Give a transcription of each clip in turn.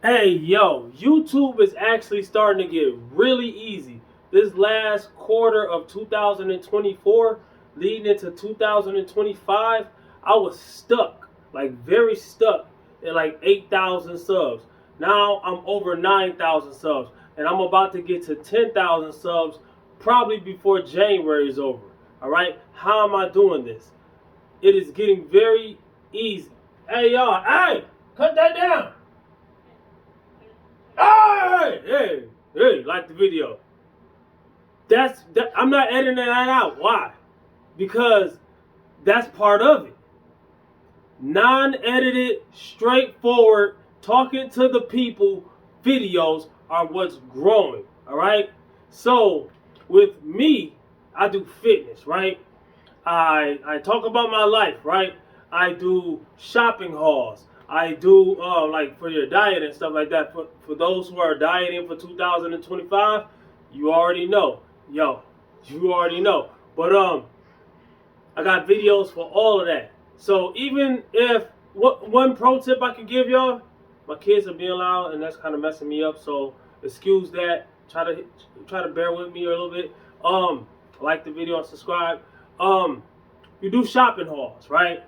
Hey, yo, YouTube is actually starting to get really easy. This last quarter of 2024, leading into 2025, I was stuck, like very stuck at like 8,000 subs. Now I'm over 9,000 subs, and I'm about to get to 10,000 subs probably before January is over. All right, how am I doing this? It is getting very easy. Hey, y'all, hey, cut that down. Hey, like the video. I'm not editing that out. Why? Because that's part of it. Non-edited, straightforward, talking to the people videos are what's growing. All right. So with me, I do fitness, right? I talk about my life, right? I do shopping hauls. I do like for your diet and stuff like that. For those who are dieting for 2025, you already know, yo, you already know. But I got videos for all of that. So even if one pro tip I can give y'all, my kids are being loud and that's kind of messing me up. So excuse that. Try to bear with me a little bit. Like the video and subscribe. You do shopping hauls, right?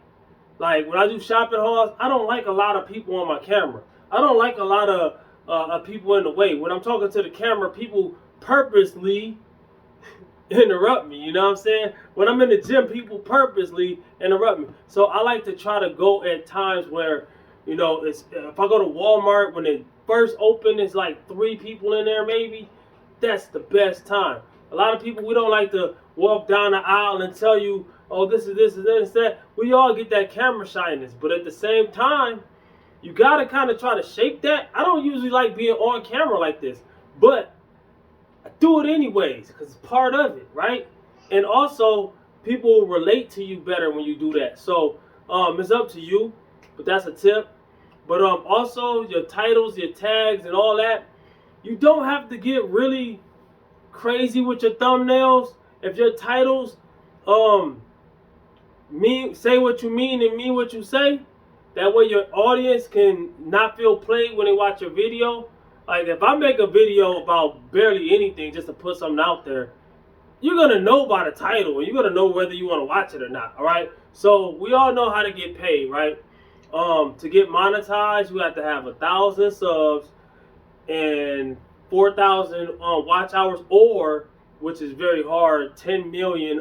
Like when I do shopping hauls, I don't like a lot of people on my camera. I don't like a lot of people in the way. When I'm talking to the camera, people purposely interrupt me. You know what I'm saying? When I'm in the gym, people purposely interrupt me. So I like to try to go at times where, it's if I go to Walmart when it first opened, it's like 3 people in there maybe. That's the best time. A lot of people, we don't like to walk down the aisle and tell you, oh, this is that. We all get that camera shyness, but at the same time, you gotta kind of try to shake that. I don't usually like being on camera like this, but I do it anyways because it's part of it, right? And also, people relate to you better when you do that. So it's up to you, but that's a tip. But also your titles, your tags, and all that, you don't have to get really crazy with your thumbnails. If your titles say what you mean and mean what you say, that way your audience can not feel played when they watch your video. Like if I make a video about barely anything just to put something out there, you're gonna know by the title and you're gonna know whether you want to watch it or not. All right. So we all know how to get paid, right? To get monetized, you have to have 1,000 subs and 4,000 watch hours, or which is very hard, 10 million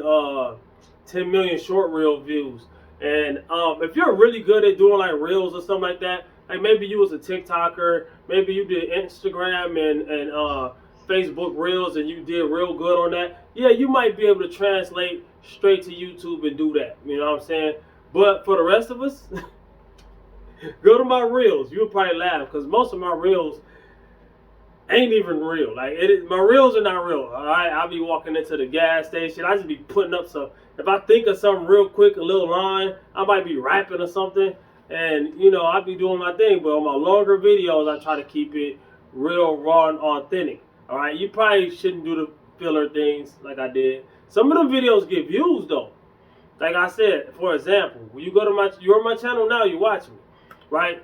short reel views. And if you're really good at doing like reels or something like that, like maybe you was a TikToker, maybe you did Instagram and Facebook reels and you did real good on that, yeah, you might be able to translate straight to YouTube and do that. You know what I'm saying? But for the rest of us, go to my reels. You'll probably laugh because most of my reels ain't even real. Like my reels are not real. All right, I'll be walking into the gas station. I just be putting up some. If I think of something real quick, a little line, I might be rapping or something, and I'll be doing my thing. But on my longer videos, I try to keep it real, raw, and authentic. All right, you probably shouldn't do the filler things like I did. Some of the videos get views though. Like I said, for example, when you go to you're on my channel now, you're watching me, right?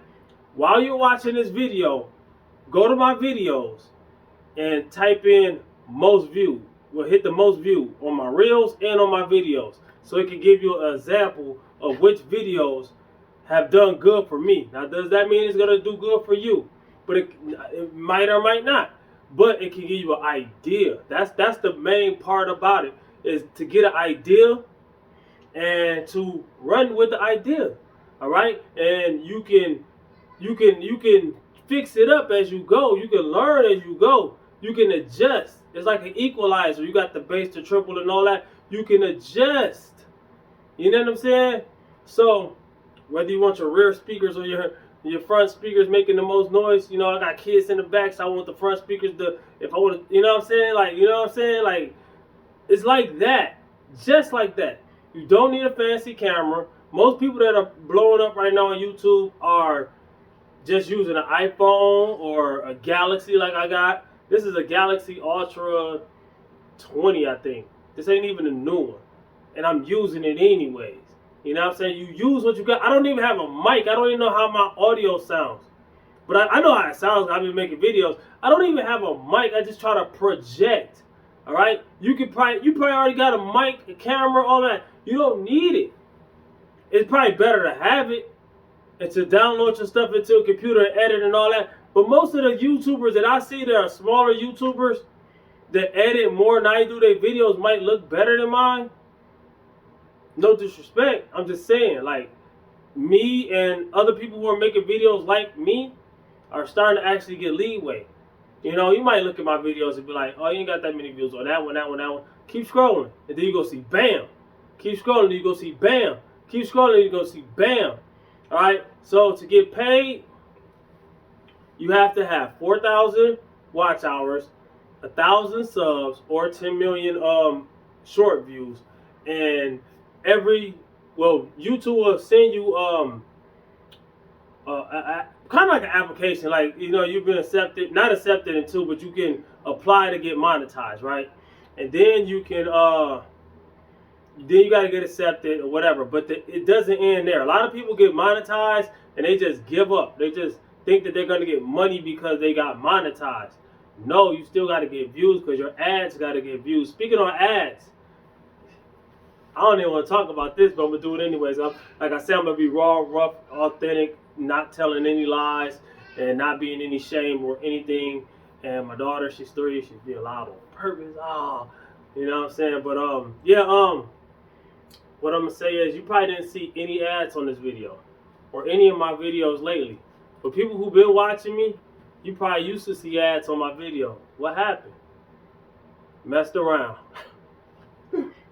While you're watching this video, go to my videos and type in most viewed. We'll hit the most viewed on my reels and on my videos. So it can give you an example of which videos have done good for me. Now, does that mean it's going to do good for you? But it might or might not. But it can give you an idea. That's the main part about it, is to get an idea and to run with the idea. All right? And you can fix it up as you go. You can learn as you go. You can adjust. It's like an equalizer. You got the bass, the triple, and all that. You can adjust. You know what I'm saying? So whether you want your rear speakers or your front speakers making the most noise, I got kids in the back, so I want the front speakers to, if I want to, you know what I'm saying? Like, you know what I'm saying? Like, it's like that. Just like that. You don't need a fancy camera. Most people that are blowing up right now on YouTube are just using an iPhone or a Galaxy like I got. This is a Galaxy Ultra 20, I think. This ain't even a new one. And I'm using it anyways. You know what I'm saying? You use what you got. I don't even have a mic. I don't even know how my audio sounds. But I know how it sounds. I've been making videos. I don't even have a mic. I just try to project. All right. You probably already got a mic, a camera, all that. You don't need it. It's probably better to have it and to download your stuff into a computer and edit and all that. But most of the YouTubers that I see that are smaller YouTubers that edit more than I do, their videos might look better than mine. No disrespect. I'm just saying, like, me and other people who are making videos like me are starting to actually get leeway. You know, you might look at my videos and be like, oh, you ain't got that many views on that one, that one, that one. Keep scrolling. And then you go see bam. Keep scrolling and you go see bam. Keep scrolling and you go see bam. All right. So to get paid, you have to have 4,000 watch hours, 1,000 subs, or 10 million short views. And YouTube will send you kind of like an application, like, you know, you've been accepted, not accepted into, but you can apply to get monetized, right? And then you can then you got to get accepted or whatever. But it doesn't end there. A lot of people get monetized and they just give up. They just think that they're going to get money because they got monetized. No, you still got to get views because your ads got to get views. Speaking on ads, I don't even want to talk about this, but I'm going to do it anyways. Like I said, I'm going to be raw, rough, authentic, not telling any lies, and not being any shame or anything. And my daughter, she's 3, she's being loud on purpose. Oh, you know what I'm saying? But, what I'm going to say is you probably didn't see any ads on this video or any of my videos lately. For people who've been watching me, you probably used to see ads on my video. What happened? Messed around.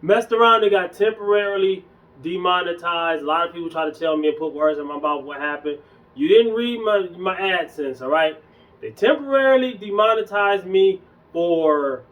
Messed around, they got temporarily demonetized. A lot of people try to tell me and put words in my mouth what happened. You didn't read my AdSense, all right? They temporarily demonetized me for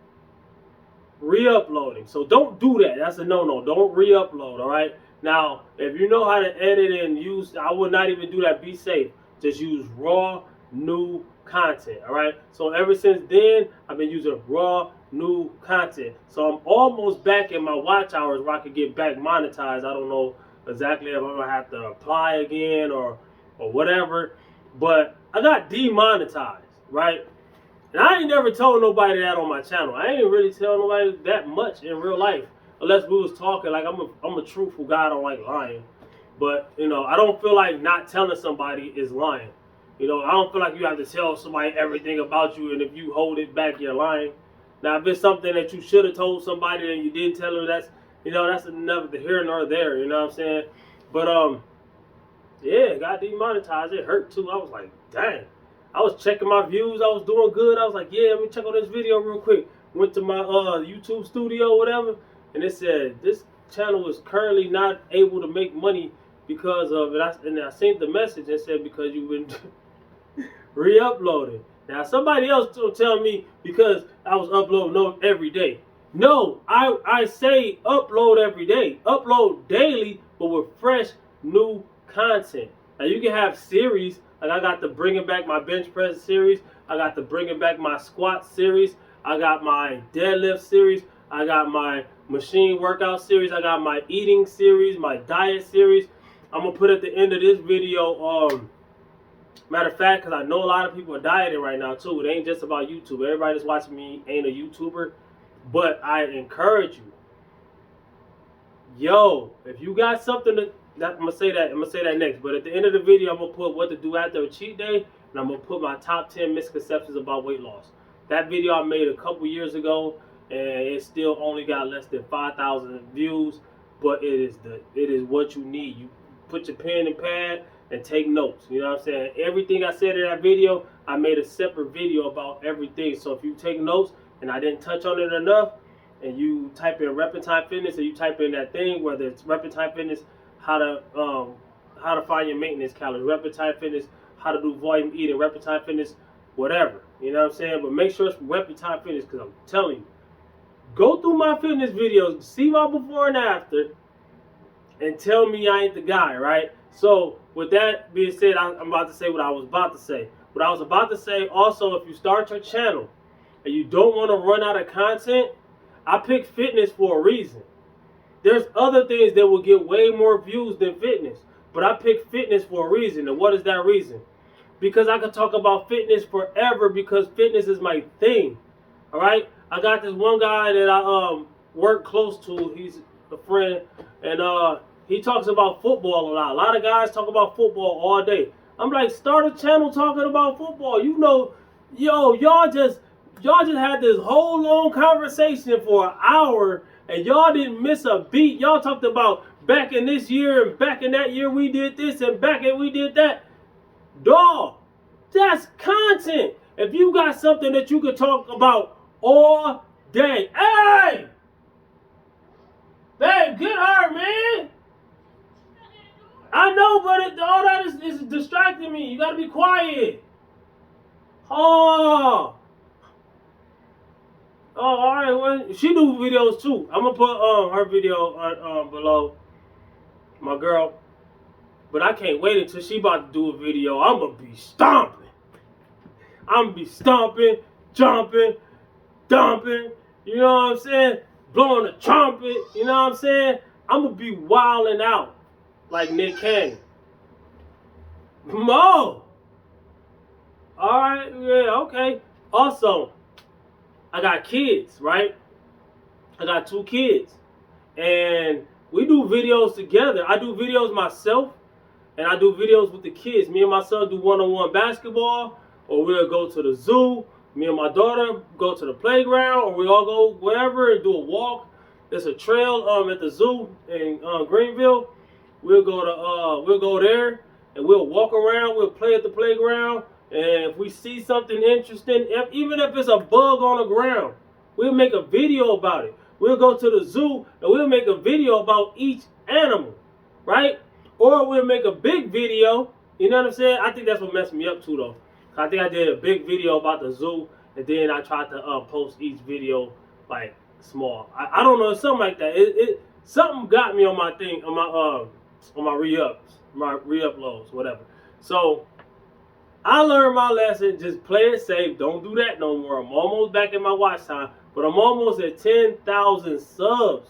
re-uploading. So don't do that. That's a no-no. Don't re-upload, all right? Now, if you know how to edit and use, I would not even do that. Be safe. Just use raw, new content, all right? So ever since then, I've been using raw, new content. So I'm almost back in my watch hours where I could get back monetized. I don't know exactly if I'm gonna have to apply again or whatever, but I got demonetized, right? And I ain't never told nobody that on my channel. I ain't really tell nobody that much in real life, unless we was talking. Like, I'm a truthful guy. I don't like lying, but you know, I don't feel like not telling somebody is lying. You know, I don't feel like you have to tell somebody everything about you, and if you hold it back, you're lying. Now, if it's something that you should have told somebody and you didn't tell them, that's, you know, that's neither here nor there, you know what I'm saying? But, yeah, got demonetized. It hurt, too. I was like, dang. I was checking my views. I was doing good. I was like, yeah, let me check on this video real quick. Went to my YouTube studio, whatever, and it said, this channel is currently not able to make money because of it. And I sent the message and said, because you've been re-uploading. Now, somebody else will tell me because I was uploading every day. No, I say upload every day. Upload daily, but with fresh, new content. Now, you can have series. Like, I got the Bringing Back My Bench Press series. I got the Bringing Back My Squat series. I got my deadlift series. I got my machine workout series. I got my eating series, my diet series. I'm going to put at the end of this video, matter of fact, because I know a lot of people are dieting right now, too. It ain't just about YouTube. Everybody that's watching me ain't a YouTuber. But I encourage you. Yo, if you got something to... I'm going to say that next. But at the end of the video, I'm going to put what to do after a cheat day. And I'm going to put my top 10 misconceptions about weight loss. That video I made a couple years ago. And it still only got less than 5,000 views. But it is what you need. You put your pen and pad and take notes. You know what I'm saying? Everything I said in that video, I made a separate video about everything. So if you take notes and I didn't touch on it enough, and you type in Repentine Fitness, and you type in that thing, whether it's Repentine Fitness, how to find your maintenance calories, Repentine Fitness, how to do volume eating, Repentine Fitness, whatever. You know what I'm saying? But make sure it's Repentine Fitness, because I'm telling you, go through my fitness videos, see my before and after, and tell me I ain't the guy, right? So with that being said, I'm about to say what I was about to say. What I was about to say, also, if you start your channel and you don't want to run out of content, I picked fitness for a reason. There's other things that will get way more views than fitness, but I picked fitness for a reason. And what is that reason? because I could talk about fitness forever because fitness is my thing. All right, I got this one guy that I work close to. He's a friend, and he talks about football a lot. A lot of guys talk about football all day. I'm like, start a channel talking about football. You know, y'all just had this whole long conversation for an hour, and y'all didn't miss a beat. Y'all talked about back in this year and back in that year we did this and back in we did that. Dog, that's content. If you got something that you could talk about all day, hey, babe, get her, man. I know, but all that is distracting me. You gotta be quiet. Oh, all right. Well, she do videos too. I'm gonna put her video below, my girl. But I can't wait until she about to do a video. I'm gonna be stomping. I'm gonna be stomping, jumping, dumping. You know what I'm saying? Blowing the trumpet. You know what I'm saying? I'm gonna be wilding out like Nick Cannon. Mo. All right. Yeah. Okay. Also, I got kids, right? I got 2 kids, and we do videos together. I do videos myself, and I do videos with the kids. Me and my son do one-on-one basketball, or we'll go to the zoo. Me and my daughter go to the playground, or we all go wherever and do a walk. There's a trail at the zoo in Greenville. We'll go there and we'll walk around. We'll play at the playground, and if we see something interesting, even if it's a bug on the ground, we'll make a video about it. We'll go to the zoo and we'll make a video about each animal, right? Or we'll make a big video. You know what I'm saying? I think that's what messed me up too, though. I think I did a big video about the zoo, and then I tried to post each video like small. I don't know, something like that. Something got me on my thing, on my re-uploads, whatever. So I learned my lesson. Just play it safe. Don't do that no more. I'm almost back in my watch time, but I'm almost at 10,000 subs.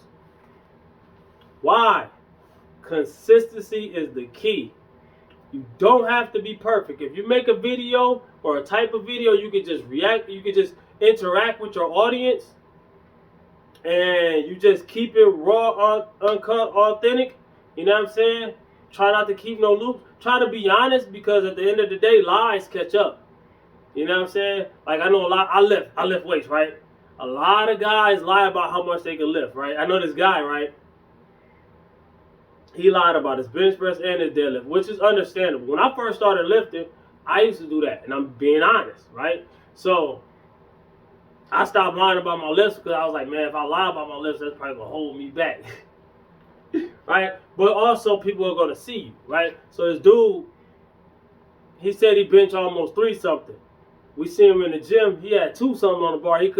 Why? Consistency is the key. You don't have to be perfect. If you make a video or a type of video, you can just react. You can just interact with your audience, and you just keep it raw, uncut, authentic. You know what I'm saying? Try not to keep no loops. Try to be honest, because at the end of the day, lies catch up. You know what I'm saying? Like, I know a lot. I lift weights, right? A lot of guys lie about how much they can lift, right? I know this guy, right? He lied about his bench press and his deadlift, which is understandable. When I first started lifting, I used to do that, and I'm being honest, right? So I stopped lying about my lifts because I was like, man, if I lie about my lifts, that's probably gonna hold me back, right? But also, people are gonna see you, right? So this dude, he said he benched almost 3 something. We see him in the gym. He had 2 something on the bar. He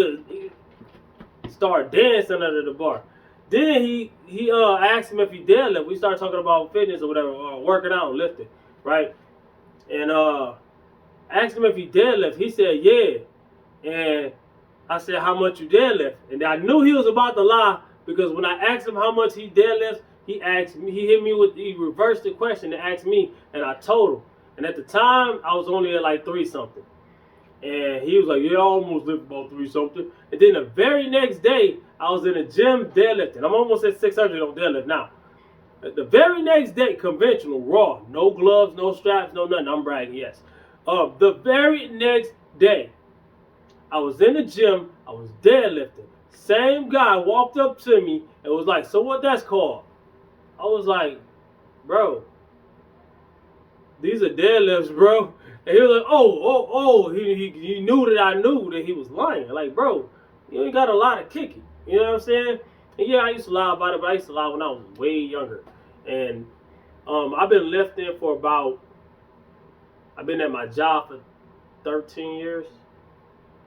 started dancing under the bar. Then he asked him if he deadlift. We started talking about fitness or whatever, working out, lifting, right? And asked him if he deadlift. He said, yeah. And I said, how much you deadlift? And I knew he was about to lie, because when I asked him how much he deadlifts, he reversed the question and asked me, and I told him. And at the time, I was only at like 3 something. And he was like, yeah, I almost lift about 3 something. And then the very next day, I was in the gym deadlifting. I'm almost at 600 on deadlift now. The very next day, conventional, raw, no gloves, no straps, no nothing. I'm bragging, yes. The very next day, I was in the gym, I was deadlifting. Same guy walked up to me and was like, so what that's called? I was like, bro, these are deadlifts, bro. And he was like, he knew that I knew that he was lying. Like, bro, you ain't got a lot of kicking. You know what I'm saying? And yeah, I used to lie about it, but I used to lie when I was way younger. And I've been lifting I've been at my job for 13 years.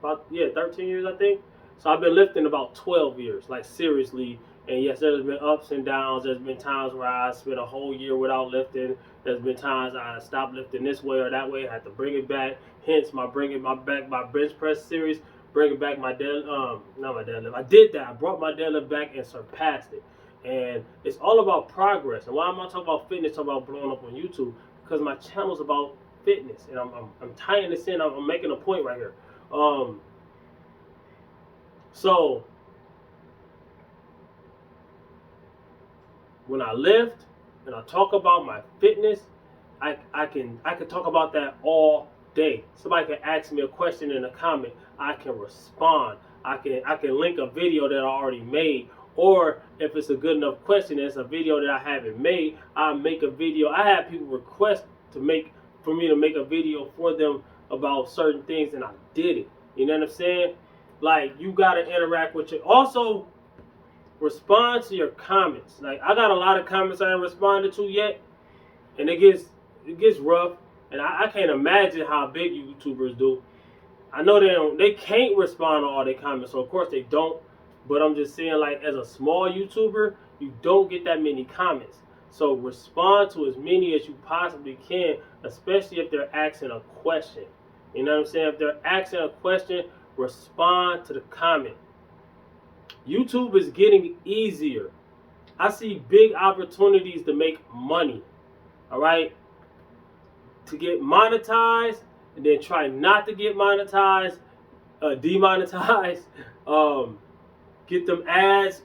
13 years, I think. So I've been lifting about 12 years, like seriously. And yes, there's been ups and downs. There's been times where I spent a whole year without lifting. There's been times I stopped lifting this way or that way. I had to bring it back. Hence my bench press series, bringing back my not my deadlift. I did that. I brought my deadlift back and surpassed it. And it's all about progress. And why am I talking about fitness, talking about blowing up on YouTube? Because my channel's about fitness, and I'm tying this in. I'm making a point right here. So when I lift and I talk about my fitness, I can talk about that all day. Somebody can ask me a question in a comment, I can respond. I can link a video that I already made, or if it's a good enough question, it's a video that I haven't made, I'll make a video. I have people request for me to make a video for them about certain things, and I did it. You know what I'm saying? Like, you gotta interact with your, also respond to your comments. Like, I got a lot of comments I haven't responded to yet, and it gets rough, and I can't imagine how big YouTubers do. I know they can't respond to all their comments, so of course they don't. But I'm just saying, like, as a small YouTuber, you don't get that many comments. So respond to as many as you possibly can, especially if they're asking a question. You know what I'm saying? If they're asking a question, respond to the comment. YouTube is getting easier. I see big opportunities to make money. All right? To get monetized, and then try not to get monetized, demonetized, get them ads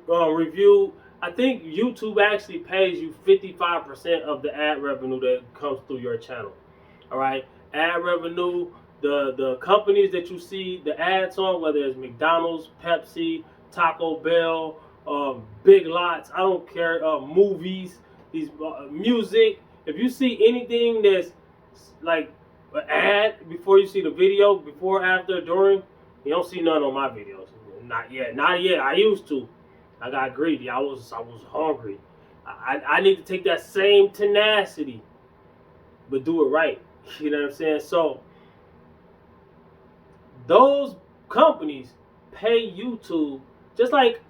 reviewed. I think YouTube actually pays you 55% of the ad revenue that comes through your channel. All right, ad revenue, the companies that you see the ads on, whether it's McDonald's, Pepsi, Taco Bell, Big Lots, I don't care, movies, these music. If you see anything that's like an ad before you see the video, before, after, during, you don't see none on my videos. Not yet. Not yet. I used to. I got greedy. I was hungry. I need to take that same tenacity, but do it right. You know what I'm saying? So those companies pay YouTube, just like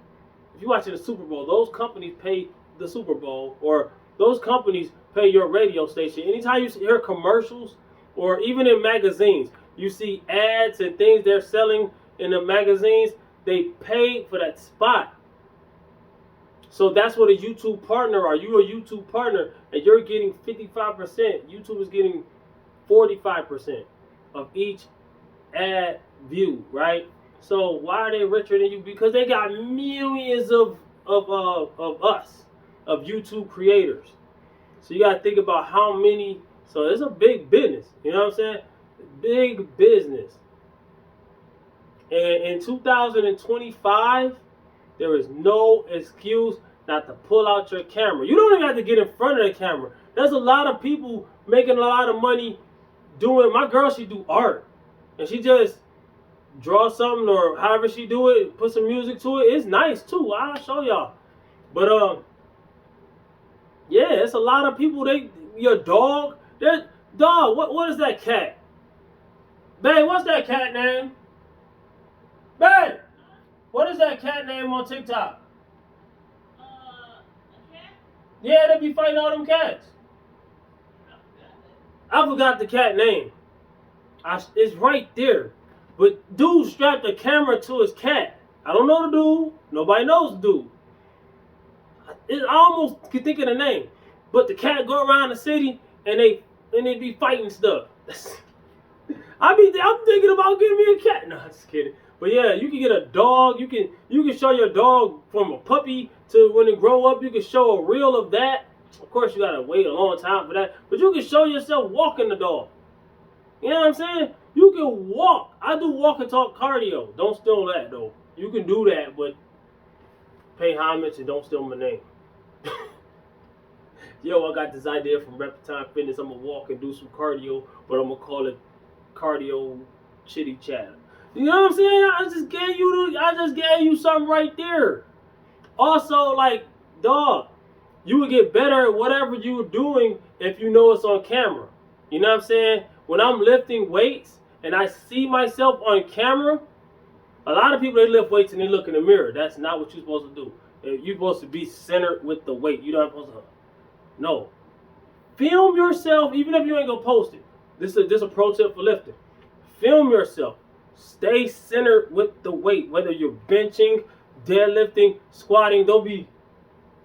if you're watching the Super Bowl, those companies pay the Super Bowl, or those companies pay your radio station. Anytime you hear commercials, or even in magazines, you see ads and things they're selling in the magazines, they pay for that spot. So that's what a YouTube partner are. You a YouTube partner, and you're getting 55%. YouTube is getting 45% of each ad view, right? So why are they richer than you? Because they got millions of us, of YouTube creators. So you gotta think about how many. So it's a big business. You know what I'm saying? Big business. And in 2025, there is no excuse not to pull out your camera. You don't even have to get in front of the camera. There's a lot of people making a lot of money doing. My girl, she do art, and she just draw something, or however she do it, put some music to it. It's nice too. I'll show y'all. But yeah, it's a lot of people. Your dog. That dog. What is that cat? Babe, what's that cat name? Babe, what is that cat name on TikTok? A cat? Yeah, they be fighting all them cats. I forgot the cat name. It's right there. But dude strapped the camera to his cat. I don't know the dude. Nobody knows the dude. I almost can think of the name. But the cat go around the city and they be fighting stuff. I'm thinking about getting me a cat. No, I'm just kidding. But yeah, you can get a dog. You can show your dog from a puppy to when it grow up. You can show a reel of that. Of course, you gotta wait a long time for that. But you can show yourself walking the dog. You know what I'm saying? You can walk. I do walk and talk cardio. Don't steal that though. You can do that, but pay homage and don't steal my name. Yo, I got this idea from Reptile Fitness. I'm gonna walk and do some cardio, but I'm gonna call it cardio chitty chat. You know what I'm saying? I just gave you something right there. Also, like, dog, you would get better at whatever you're doing if you know it's on camera. You know what I'm saying? When I'm lifting weights and I see myself on camera, a lot of people, they lift weights and they look in the mirror. That's not what you're supposed to do. You're supposed to be centered with the weight. You're not supposed to. No. Film yourself, even if you ain't gonna post it. This is a pro tip for lifting. Film yourself. Stay centered with the weight. Whether you're benching, deadlifting, squatting, don't be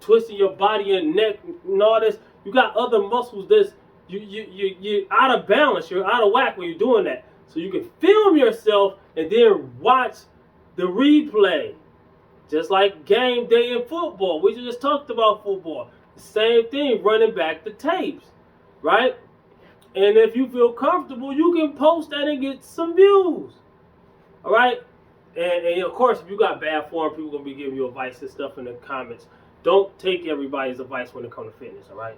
twisting your body and neck and all this. You got other muscles that's you're out of balance. You're out of whack when you're doing that. So you can film yourself and then watch the replay. Just like game day in football. We just talked about football. Same thing, running back the tapes, right? And if you feel comfortable, you can post that and get some views. All right? And of course, if you got bad form, people going to be giving you advice and stuff in the comments. Don't take everybody's advice when it comes to fitness, all right?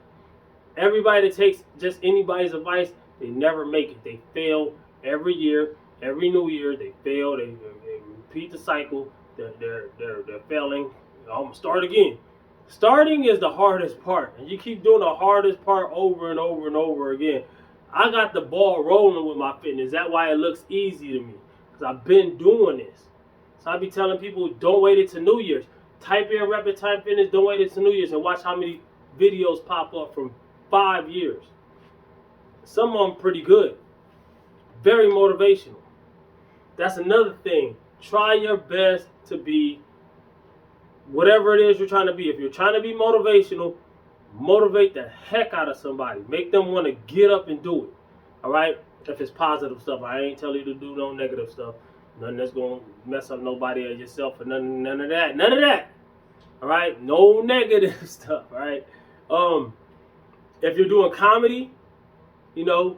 Everybody that takes just anybody's advice, they never make it. They fail every year, every new year. They fail. They repeat the cycle. They're failing. I'm gonna start again. Starting is the hardest part, and you keep doing the hardest part over and over and over again. I got the ball rolling with my fitness. That's why it looks easy to me, because I've been doing this. So I be telling people, don't wait until New Year's. Type in Rapid Time Fitness, don't wait until New Year's, and watch how many videos pop up from 5 years. Some of them pretty good. Very motivational. That's another thing. Try your best to be whatever it is you're trying to be. If you're trying to be motivational, motivate the heck out of somebody. Make them want to get up and do it. All right? If it's positive stuff. I ain't telling you to do no negative stuff. Nothing that's going to mess up nobody or yourself or none of that. None of that. All right? No negative stuff. All right? If you're doing comedy, you know,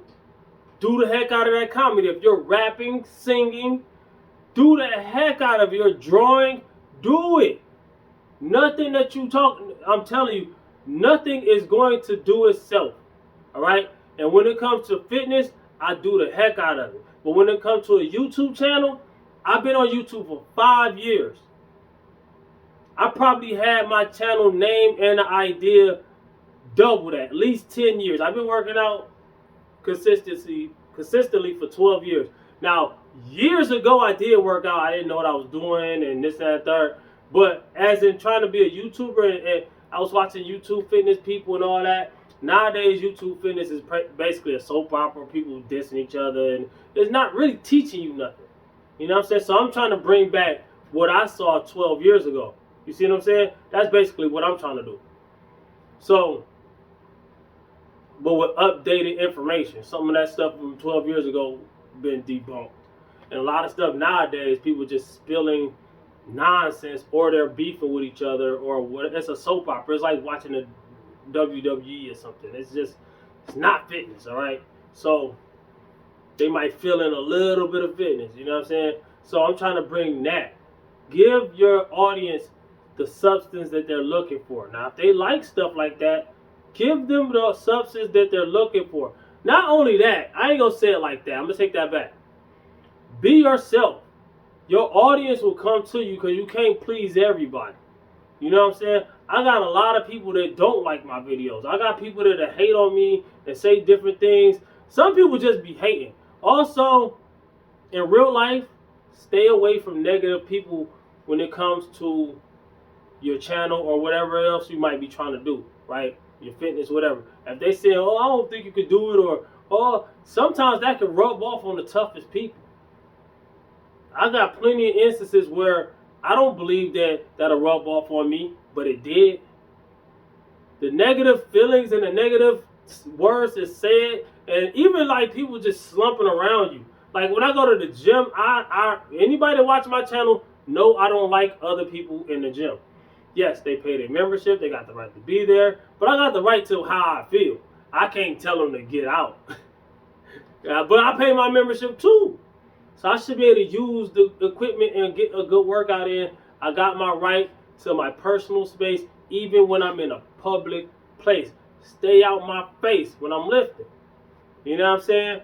do the heck out of that comedy. If you're rapping, singing, do the heck out of it. You're drawing, do it. Nothing that you talk, I'm telling you, nothing is going to do itself. All right? And when it comes to fitness, I do the heck out of it. But when it comes to a YouTube channel, I've been on YouTube for 5 years. I probably had my channel name and the idea double that, at least 10 years. I've been working out consistently for 12 years. Now, years ago, I did work out. I didn't know what I was doing and this, that, and third. But as in trying to be a YouTuber, and I was watching YouTube fitness people and all that. Nowadays, YouTube fitness is basically a soap opera, people dissing each other, and it's not really teaching you nothing. You know what I'm saying? So I'm trying to bring back what I saw 12 years ago. You see what I'm saying? That's basically what I'm trying to do. So, but with updated information. Some of that stuff from 12 years ago been debunked. And a lot of stuff nowadays, people just spilling nonsense, or they're beefing with each other, or what. It's a soap opera. It's like watching a WWE or something. It's not fitness, all right? So they might fill in a little bit of fitness, you know what I'm saying? So I'm trying to bring that. Give your audience the substance that they're looking for. Now, if they like stuff like that, give them the substance that they're looking for. Not only that, I ain't gonna say it like that. I'm gonna take that back. Be yourself. Your audience will come to you because you can't please everybody. You know what I'm saying? I got a lot of people that don't like my videos. I got people that hate on me and say different things. Some people just be hating. Also, in real life, stay away from negative people when it comes to your channel or whatever else you might be trying to do, right? Your fitness, whatever. If they say, oh, I don't think you could do it, or oh, sometimes that can rub off on the toughest people. I got plenty of instances where I don't believe that that'll rub off on me, but it did. The negative feelings and the negative words is said, and even like people just slumping around you. Like when I go to the gym, anybody that watch my channel know I don't like other people in the gym. Yes, they pay their membership, they got the right to be there, but I got the right to how I feel. I can't tell them to get out. But I pay my membership too. So I should be able to use the equipment and get a good workout in. I got my right to my personal space, even when I'm in a public place. Stay out my face when I'm lifting. You know what I'm saying?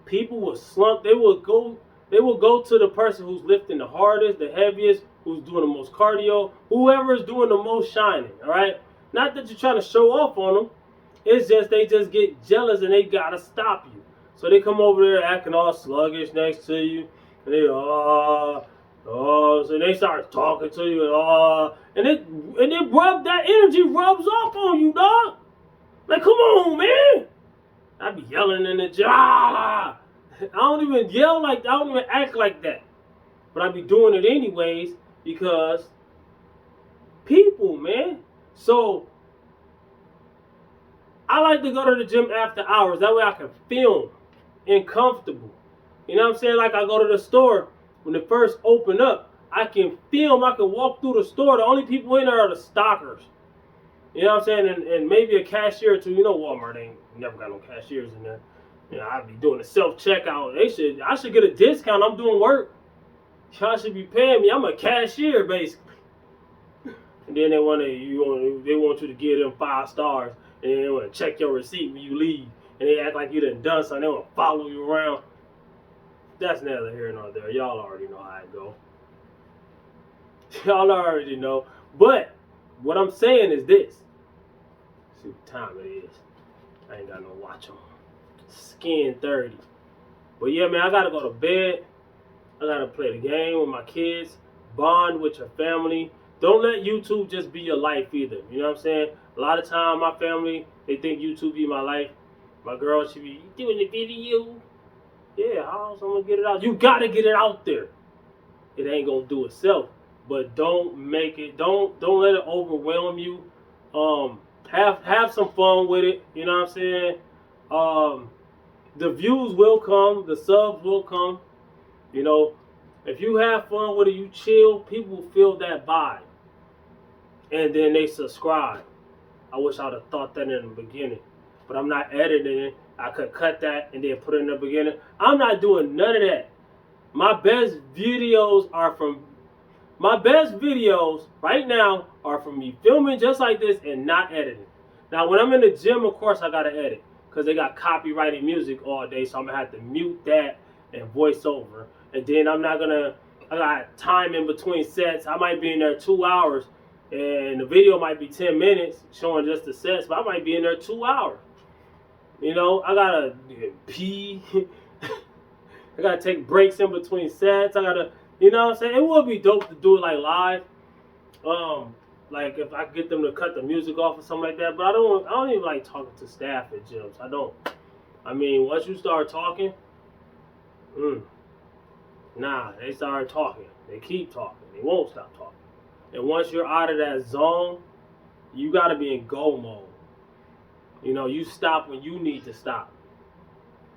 People will slump. They will go to the person who's lifting the hardest, the heaviest, who's doing the most cardio, whoever is doing the most shining, all right? Not that you're trying to show off on them. It's just they just get jealous and they got to stop you. So they come over there acting all sluggish next to you, and they so they start talking to you, and it that energy rubs off on you, dog. Like, come on, man. I be yelling in the gym. I don't even yell like that. I don't even act like that. But I be doing it anyways because people, man. So I like to go to the gym after hours. That way I can film and comfortable. You know what I'm saying? Like I go to the store when it first open up. I can film. I can walk through the store. The only people in there are the stockers. You know what I'm saying? And maybe a cashier or two. You know Walmart ain't never got no cashiers in there. You know, I'd be doing the self-checkout. I should get a discount. I'm doing work. Y'all should be paying me. I'm a cashier, basically. And then they want you to give them 5 stars. And then they want to check your receipt when you leave. And they act like you done something. They want to follow you around. That's neither here nor there. Y'all already know how it go. Y'all already know. But what I'm saying is this. See what time it is. I ain't got no watch on. Skin 30. But yeah, man, I got to go to bed. I got to play the game with my kids. Bond with your family. Don't let YouTube just be your life either. You know what I'm saying? A lot of time, my family, they think YouTube be my life. My girl, she be doing the video. Yeah, how else I'm going to get it out? You got to get it out there. It ain't going to do itself. But don't make it, don't let it overwhelm you. Have some fun with it. You know what I'm saying? The views will come. The subs will come. You know, if you have fun with it, you chill, people feel that vibe. And then they subscribe. I wish I would have thought that in the beginning. But I'm not editing it. I could cut that and then put it in the beginning. I'm not doing none of that. My best videos right now are from me filming just like this and not editing. Now, when I'm in the gym, of course, I got to edit. Because they got copyrighted music all day. So I'm going to have to mute that and voice over. And then I got time in between sets. I might be in there 2 hours. And the video might be 10 minutes showing just the sets. But I might be in there 2 hours. You know, I got to pee. I got to take breaks in between sets. I got to, you know what I'm saying? It would be dope to do it like live. Like if I get them to cut the music off or something like that. But I don't even like talking to staff at gyms. I don't. I mean, once you start talking, nah, they start talking. They keep talking. They won't stop talking. And once you're out of that zone, you got to be in go mode. You know, you stop when you need to stop.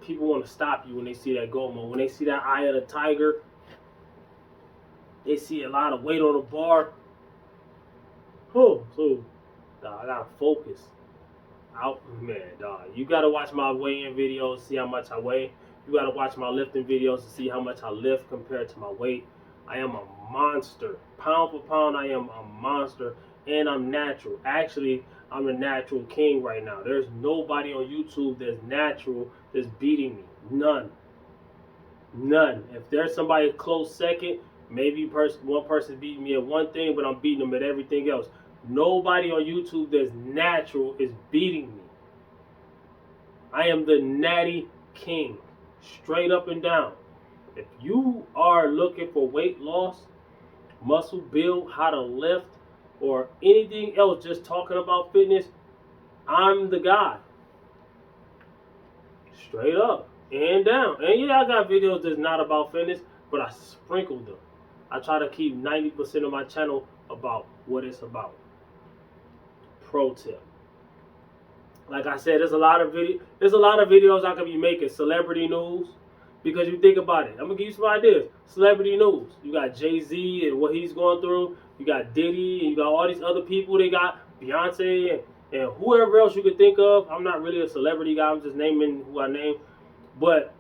People want to stop you when they see that go mode. When they see that eye of the tiger, they see a lot of weight on the bar. Oh, so I got to focus. Man, dog. You got to watch my weigh-in videos, see how much I weigh. You got to watch my lifting videos to see how much I lift compared to my weight. I am a monster. Pound for pound, I am a monster. And I'm natural. Actually, I'm a natural king right now. There's nobody on YouTube that's natural that's beating me. None. None. If there's somebody close second, maybe one person beat me at one thing, but I'm beating them at everything else. Nobody on YouTube that's natural is beating me. I am the natty king. Straight up and down. If you are looking for weight loss, muscle build, how to lift, or anything else, just talking about fitness, I'm the guy. Straight up and down. And yeah, I got videos that's not about fitness, but I sprinkled them. I try to keep 90% of my channel about what it's about. Pro tip. Like I said, there's a lot of videos I could be making. Celebrity news. Because you think about it. I'm going to give you some ideas. Celebrity news. You got Jay-Z and what he's going through. You got Diddy. And you got all these other people. They got Beyonce and whoever else you could think of. I'm not really a celebrity guy. I'm just naming who I name. But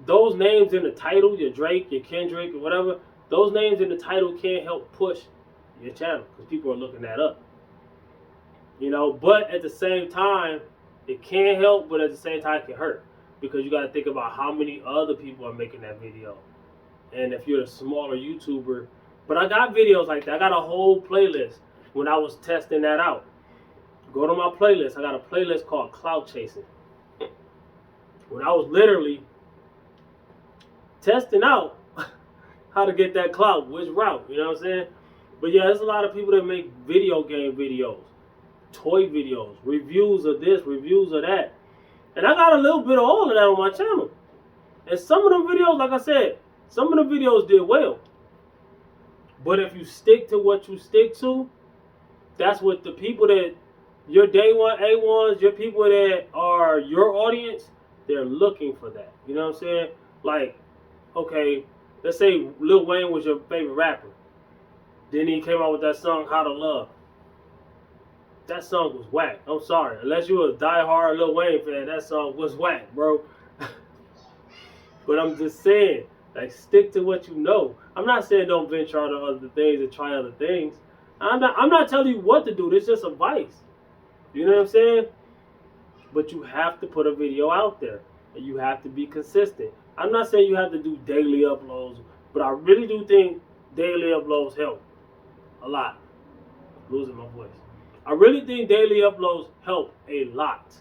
those names in the title, your Drake, your Kendrick, or whatever, those names in the title can't help push your channel. Because people are looking that up. You know, but at the same time, it can help, but at the same time, it can hurt. Because you got to think about how many other people are making that video. And if you're a smaller YouTuber. But I got videos like that. I got a whole playlist when I was testing that out. Go to my playlist. I got a playlist called Clout Chasing. When I was literally testing out how to get that clout, which route, you know what I'm saying? But yeah, there's a lot of people that make video game videos, toy videos, reviews of this, reviews of that. And I got a little bit of all of that on my channel. And some of them videos, like I said, some of the videos did well. But if you stick to what you stick to, that's what the people that your day one A1s, your people that are your audience, they're looking for that. You know what I'm saying? Like, okay, let's say Lil Wayne was your favorite rapper. Then he came out with that song, How to Love. That song was whack. I'm sorry. Unless you a diehard Lil Wayne fan, that song was whack, bro. But I'm just saying, like, stick to what you know. I'm not saying don't venture out on other things and try other things. I'm not telling you what to do. This is just advice. You know what I'm saying? But you have to put a video out there. And you have to be consistent. I'm not saying you have to do daily uploads, but I really do think daily uploads help a lot. I'm losing my voice. I really think daily uploads help a lot.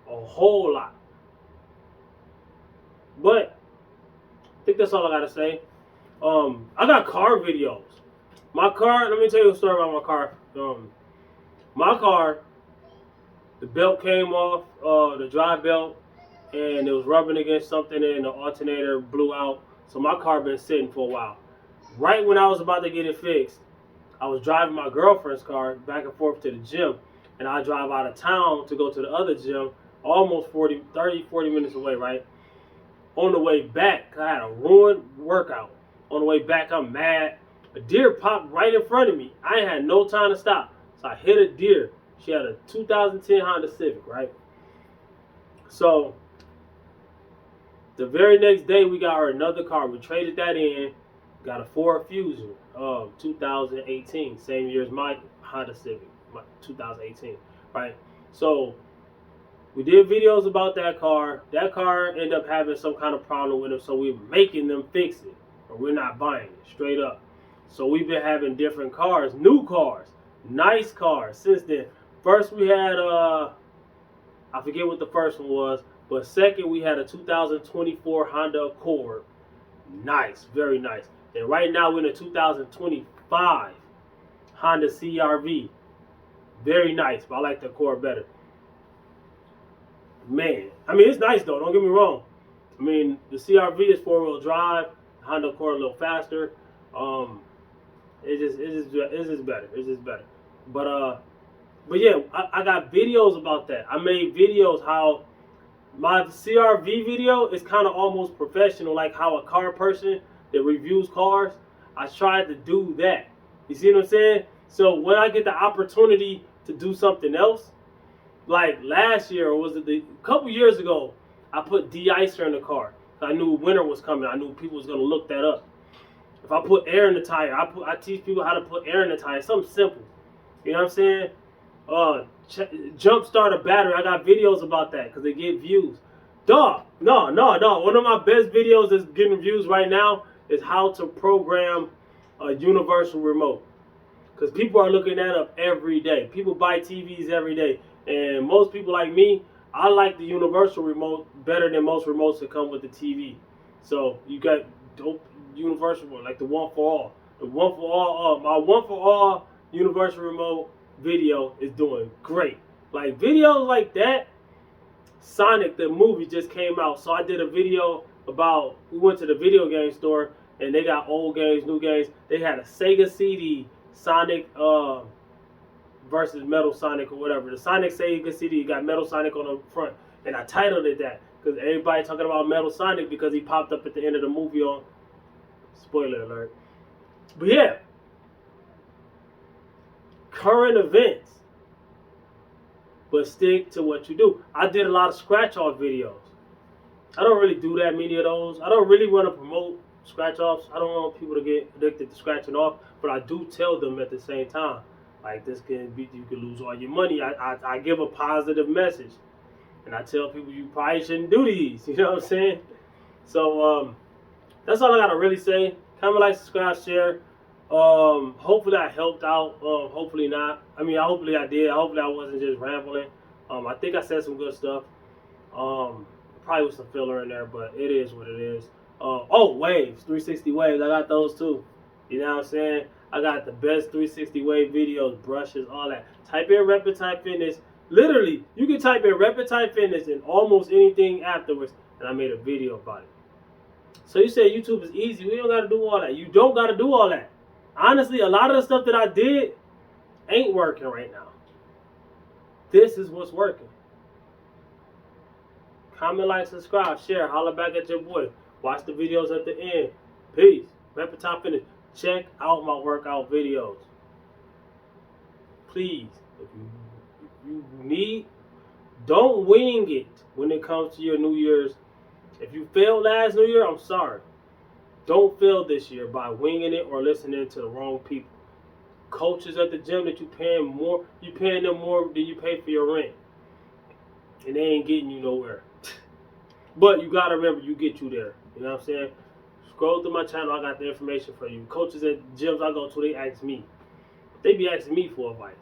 A whole lot. But I think that's all I gotta say. I got car videos. My car, let me tell you a story about my car. My car, the belt came off, the drive belt, and it was rubbing against something and the alternator blew out. So my car been sitting for a while. Right when I was about to get it fixed, I was driving my girlfriend's car back and forth to the gym, and I drive out of town to go to the other gym, almost 40 minutes away, right? On the way back, I had a ruined workout. On the way back, I'm mad. A deer popped right in front of me. I ain't had no time to stop. So I hit a deer. She had a 2010 Honda Civic, right? So the very next day, we got her another car. We traded that in. Got a Ford Fusion, 2018. Same year as my Honda Civic, 2018, right? So we did videos about that car. That car ended up having some kind of problem with it, so we're making them fix it. Or we're not buying it, straight up. So we've been having different cars, new cars, nice cars since then. First we had, I forget what the first one was, but second we had a 2024 Honda Accord. Nice, very nice. And right now we're in a 2025 Honda CRV. Very nice, but I like the Accord better. Man, I mean, it's nice though, don't get me wrong. I mean, the CRV is four-wheel drive, Honda Accord a little faster. It's just better. It's just better. But yeah, I got videos about that. I made videos how my CRV video is kind of almost professional, like how a car person that reviews cars. I tried to do that. You see what I'm saying? So when I get the opportunity to do something else, like last year, or was it a couple years ago, I put de-icer in the car. I knew winter was coming. I knew people was gonna look that up. If I put air in the tire, I teach people how to put air in the tire. Something simple. You know what I'm saying? Jump start a battery. I got videos about that because they get views. Dog, no. One of my best videos that's getting views right now is how to program a universal remote. Because people are looking that up every day. People buy TVs every day. And most people like me, I like the universal remote better than most remotes that come with the TV. So you got dope universal remote, like the one for all. The one for all, my one for all universal remote video is doing great. Like videos like that, Sonic the movie just came out. So I did a video about, we went to the video game store and they got old games, new games. They had a Sega CD, Sonic versus Metal Sonic or whatever. The Sonic Sega CD got Metal Sonic on the front. And I titled it that because everybody talking about Metal Sonic because he popped up at the end of the movie on, spoiler alert. But yeah, current events, but stick to what you do. I did a lot of scratch off videos. I don't really do that many of those. I don't really want to promote scratch offs. I don't want people to get addicted to scratching off, but I do tell them at the same time, like this can be, you can lose all your money. I give a positive message, and I tell people you probably shouldn't do these. You know what I'm saying? So that's all I gotta really say. Comment, like, subscribe, share. Hopefully I helped out. Hopefully not. I mean, hopefully I did. Hopefully I wasn't just rambling. I think I said some good stuff. Probably with some filler in there, but it is what it is. Oh, waves, 360 waves. I got those too. You know what I'm saying? I got the best 360 wave videos, brushes, all that. Type in Repetime Fitness. Literally, you can type in Repetime Fitness and almost anything afterwards, and I made a video about it. So you say YouTube is easy. We don't got to do all that. You don't got to do all that. Honestly, a lot of the stuff that I did ain't working right now. This is what's working. Comment, like, subscribe, share. Holler back at your boy. Watch the videos at the end. Peace. Repetile finish. Check out my workout videos. Please, if you need, don't wing it when it comes to your New Year's. If you failed last New Year, I'm sorry. Don't fail this year by winging it or listening to the wrong people. Coaches at the gym that you paying them more than you pay for your rent, and they ain't getting you nowhere. But you gotta remember, you get you there. You know what I'm saying? Scroll through my channel. I got the information for you. Coaches at gyms I go to, they ask me. They be asking me for advice.